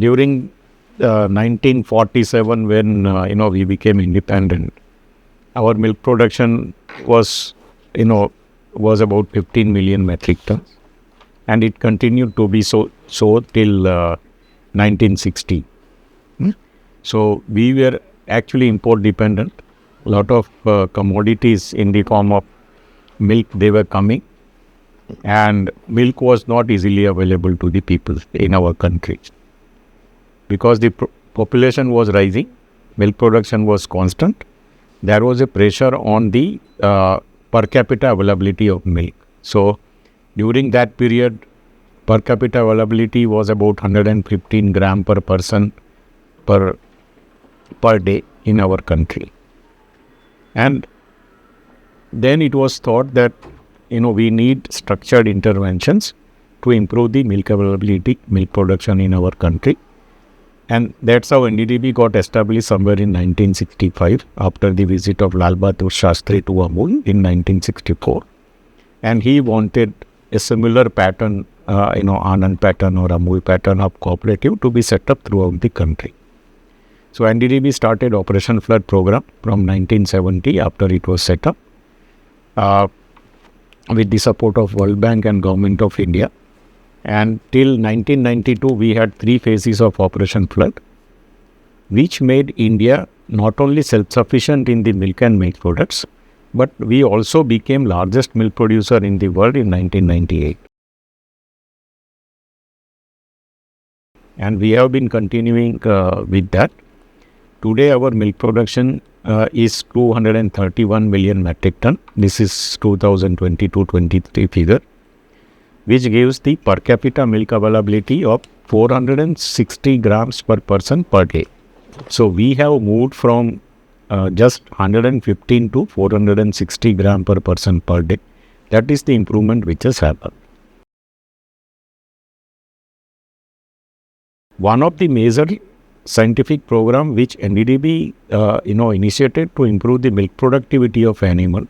during 1947, when we became independent, our milk production was about 15 million metric tons, and it continued to be so till 1960. So we were actually import dependent. A lot of commodities in the form of milk, they were coming, and milk was not easily available to the people in our country. Because the population was rising, milk production was constant, there was a pressure on the per capita availability of milk. So during that period, per capita availability was about 115 gram per person per day in our country. And then it was thought that we need structured interventions to improve the milk availability, milk production in our country. And that's how NDDB got established somewhere in 1965 after the visit of Lal Bahadur Shastri to Amul in 1964. And he wanted a similar pattern, Anand pattern or Amul pattern of cooperative to be set up throughout the country. So NDDB started Operation Flood program from 1970 after it was set up with the support of World Bank and Government of India. And till 1992, we had 3 phases of Operation Flood, which made India not only self-sufficient in the milk and milk products, but we also became largest milk producer in the world in 1998. And we have been continuing with that. Today, our milk production is 231 million metric ton. This is 2022-23 figure, which gives the per capita milk availability of 460 grams per person per day. So we have moved from just 115 to 460 gram per person per day. That is the improvement which has happened. One of the major scientific program which NDDB initiated to improve the milk productivity of animal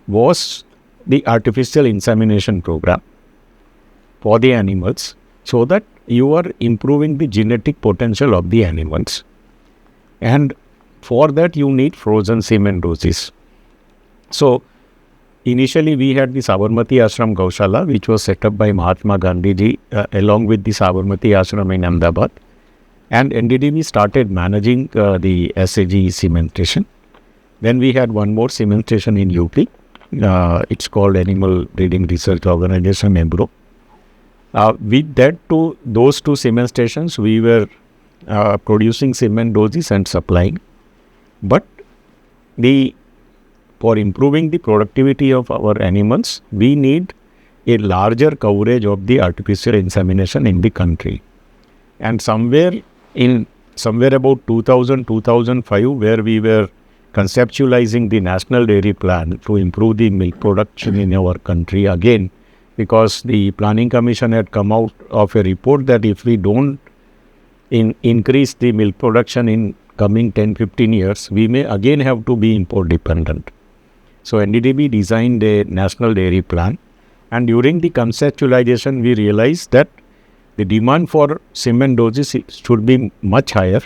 was the artificial insemination program for the animals, so that you are improving the genetic potential of the animals. And for that you need frozen semen doses. So initially we had the Sabarmati Ashram Gaushala, which was set up by Mahatma Gandhi ji along with the Sabarmati Ashram in Ahmedabad. And NDDB started managing the SAG semen station. Then we had one more semen station in UP. It's called Animal Breeding Research Organization, EBRO. With those two semen stations, we were producing semen doses and supplying. But for improving the productivity of our animals, we need a larger coverage of the artificial insemination in the country. And somewhere about 2000-2005, where we were conceptualizing the National Dairy Plan to improve the milk production in our country again, because the Planning Commission had come out of a report that if we don't increase the milk production in coming 10-15 years, we may again have to be import dependent. So NDDB designed a National Dairy Plan, and during the conceptualization we realized that the demand for semen doses should be much higher,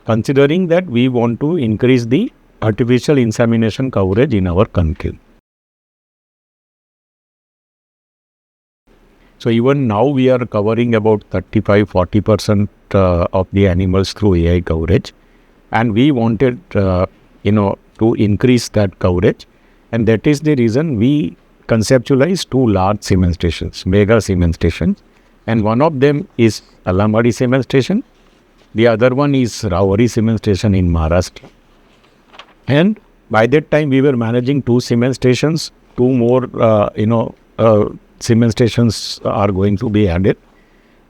considering that we want to increase the artificial insemination coverage in our country. So even now we are covering about 35-40% of the animals through AI coverage, and we wanted to increase that coverage, and that is the reason we conceptualized 2 large semen stations, mega semen stations, and one of them is Alamadhi Semen Station, the other one is Rawari Semen Station in Maharashtra. And by that time we were managing 2 semen stations, 2 more semen stations are going to be added.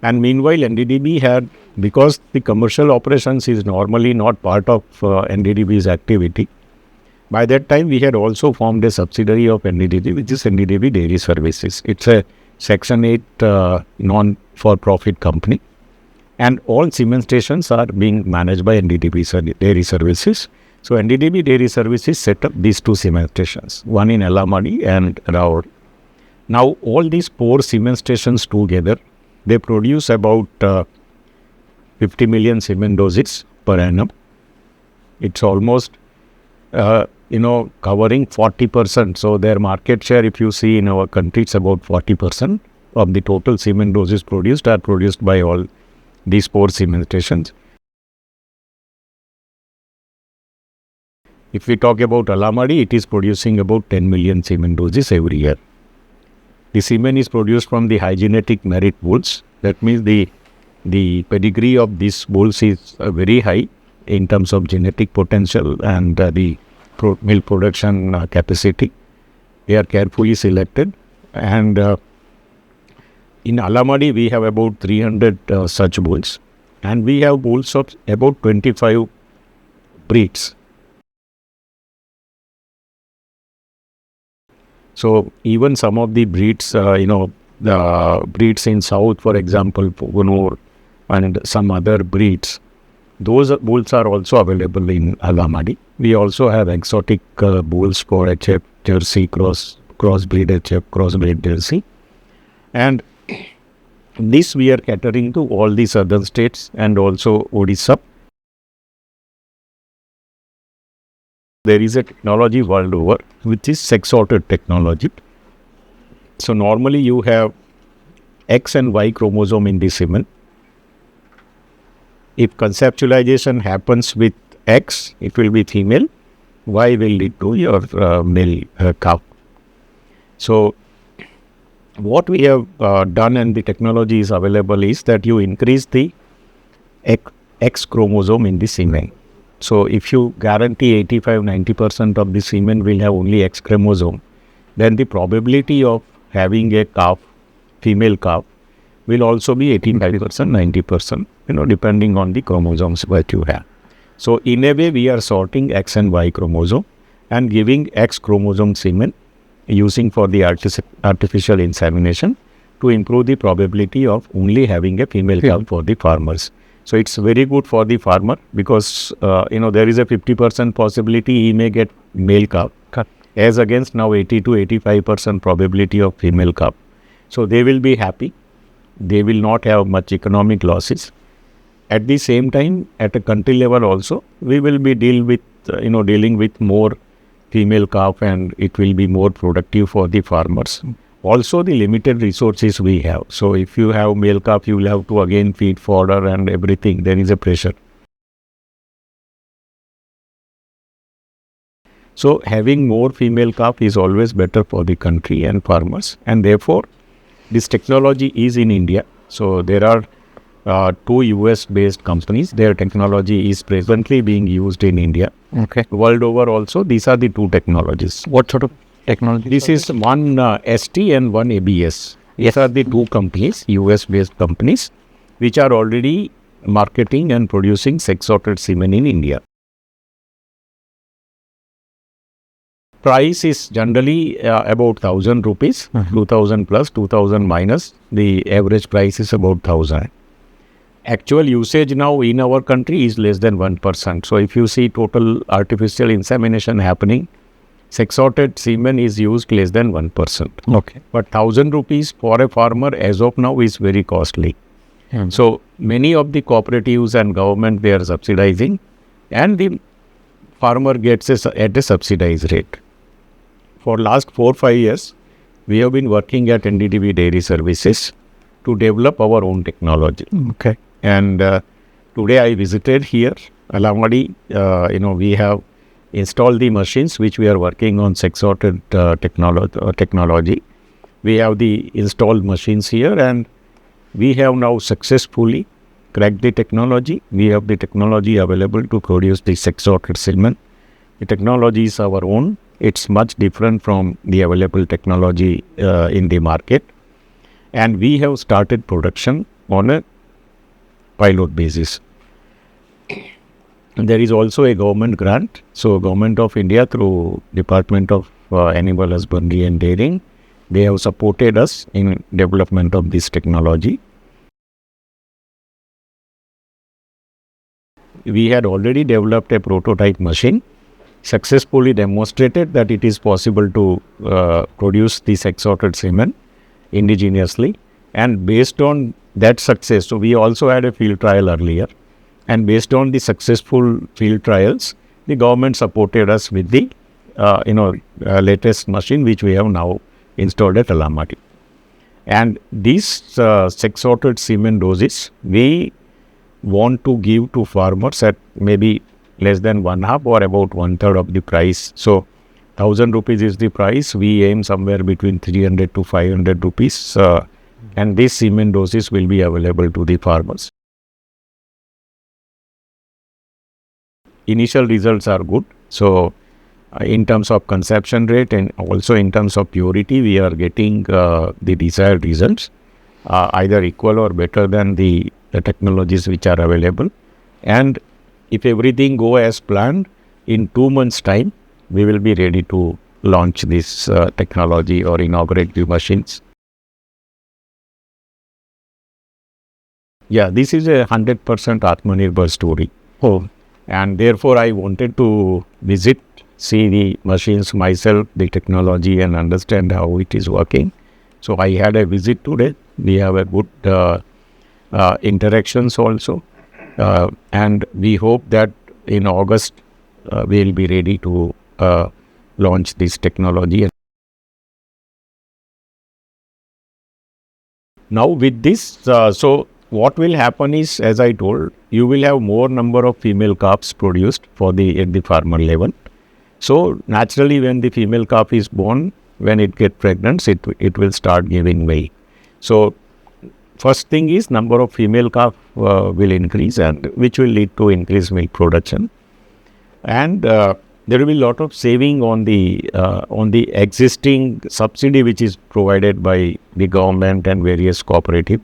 And meanwhile NDDB had, because the commercial operations is normally not part of NDDB's activity, by that time we had also formed a subsidiary of NDDB, which is NDDB Dairy Services. It's a Section 8 non-for-profit company, and all semen stations are being managed by NDDB Dairy Services. So NDDB Dairy Services set up these 2 semen stations, one in Alamadhi and Rawari. Now all these 4 semen stations together, they produce about 50 million semen doses per annum. It's almost, covering 40%. So their market share, if you see in our country, it's about 40% of the total semen doses produced are produced by all these 4 semen stations. If we talk about Alamadhi, it is producing about 10 million semen doses every year. The semen is produced from the high genetic merit bulls. That means the pedigree of these bulls is very high in terms of genetic potential and the milk production capacity. They are carefully selected. And in Alamadhi, we have about 300 such bulls. And we have bulls of about 25 breeds. So even some of the breeds, the breeds in south, for example, Pogonur and some other breeds, those bulls are also available in Alamadhi. We also have exotic bulls for HF, Jersey, crossbreed HF, crossbreed Jersey. And this we are catering to all the southern states and also Odisha. There is a technology world over which is sex-sorted technology. So normally you have X and Y chromosome in the semen. If conceptualization happens with X, it will be female. Y will lead to your male calf. So what we have done and the technology is available is that you increase the X chromosome in the semen. So if you guarantee 85-90% of the semen will have only X chromosome, then the probability of having a calf, female calf, will also be 85%, 90%, depending on the chromosomes that you have. So in a way, we are sorting X and Y chromosome and giving X chromosome semen using for the artificial insemination to improve the probability of only having a female calf for the farmers. So it's very good for the farmer because, there is a 50% possibility he may get male calf as against now 80 to 85% probability of female calf. So they will be happy. They will not have much economic losses. At the same time, at a country level also, we will be dealing with more female calf and it will be more productive for the farmers. Also the limited resources we have. So if you have male calf, you will have to again feed fodder and everything. There is a pressure. So having more female calf is always better for the country and farmers. And therefore, this technology is in India. So there are 2 US-based companies. Their technology is presently being used in India. Okay. World over also, these are the 2 technologies. What sort of technology? This is one ST and one ABS. These are the 2 companies, US-based companies, which are already marketing and producing sex-sorted semen in India. Price is generally about 1,000 rupees, 2,000 plus, 2,000 minus. The average price is about 1,000. Actual usage now in our country is less than 1%. So if you see total artificial insemination happening, sex-sorted semen is used less than 1%. Okay. But 1,000 rupees for a farmer as of now is very costly. So many of the cooperatives and government, they are subsidizing and the farmer gets at a subsidized rate. For last 4-5 years, we have been working at NDDB Dairy Services to develop our own technology. Okay. And today I visited here, Alamadhi. We have installed the machines which we are working on sex-sorted technology. We have the installed machines here and we have now successfully cracked the technology. We have the technology available to produce the sex-sorted semen. The technology is our own. It's much different from the available technology in the market. And we have started production on a pilot basis. There is also a government grant. So Government of India through Department of Animal Husbandry and Dairying, they have supported us in development of this technology. We had already developed a prototype machine, successfully demonstrated that it is possible to produce the sex-sorted semen indigenously. And based on that success, so we also had a field trial earlier, and based on the successful field trials, the government supported us with the latest machine which we have now installed at Alamadhi. And these sex-sorted semen doses, we want to give to farmers at maybe less than one half or about one third of the price. So 1,000 rupees is the price. We aim somewhere between 300 to 500 rupees, and these semen doses will be available to the farmers. Initial results are good. So in terms of conception rate and also in terms of purity, we are getting the desired results, either equal or better than the technologies which are available. And if everything go as planned, in 2 months' time, we will be ready to launch this technology or inaugurate the machines. Yeah, this is a 100% Aatmanirbhar story. Oh, And therefore, I wanted to visit, see the machines myself, the technology, and understand how it is working. So I had a visit today. We have a good interactions also, and we hope that in August we will be ready to launch this technology. Now with this, so what will happen is, as I told, you will have more number of female calves produced for at the farmer level. So naturally, when the female calf is born, when it gets pregnant, it will start giving way. So first thing is number of female calf will increase, and which will lead to increased milk production. And there will be a lot of saving on the existing subsidy which is provided by the government and various cooperative.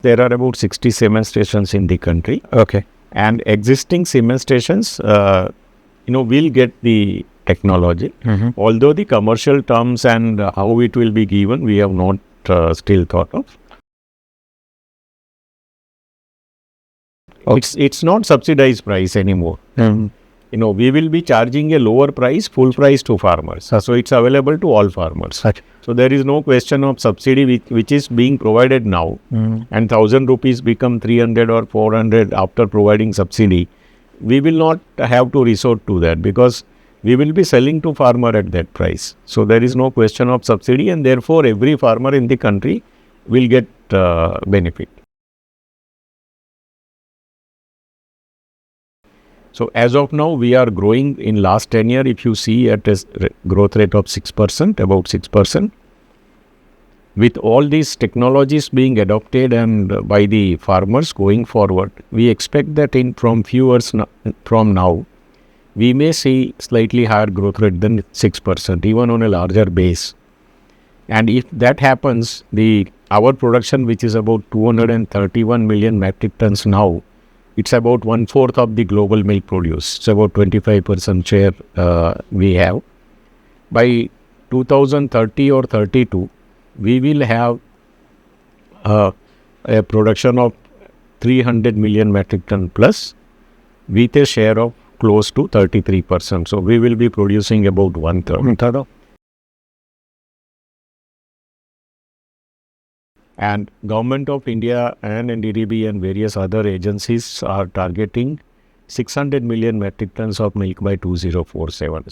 There are about 60 semen stations in the country. okay. And existing semen stations, will get the technology. Although the commercial terms and how it will be given, we have not still thought of. Okay. It's not subsidized price anymore. We will be charging a lower price, full price to farmers. So it's available to all farmers. So there is no question of subsidy which is being provided now. And 1,000 rupees become 300 or 400 after providing subsidy. We will not have to resort to that because we will be selling to farmer at that price. So there is no question of subsidy, and therefore every farmer in the country will get benefit. So as of now, we are growing in last 10 years, if you see at a growth rate of 6%, about 6%. With all these technologies being adopted and by the farmers going forward, we expect that from few years from now, we may see slightly higher growth rate than 6%, even on a larger base. And if that happens, our production, which is about 231 million metric tons now, it's about 1/4 of the global milk produce. It's about 25% share we have. By 2030 or 32, we will have a production of 300 million metric ton plus with a share of close to 33%. So we will be producing about 1/3. And Government of India and NDDB and various other agencies are targeting 600 million metric tons of milk by 2047.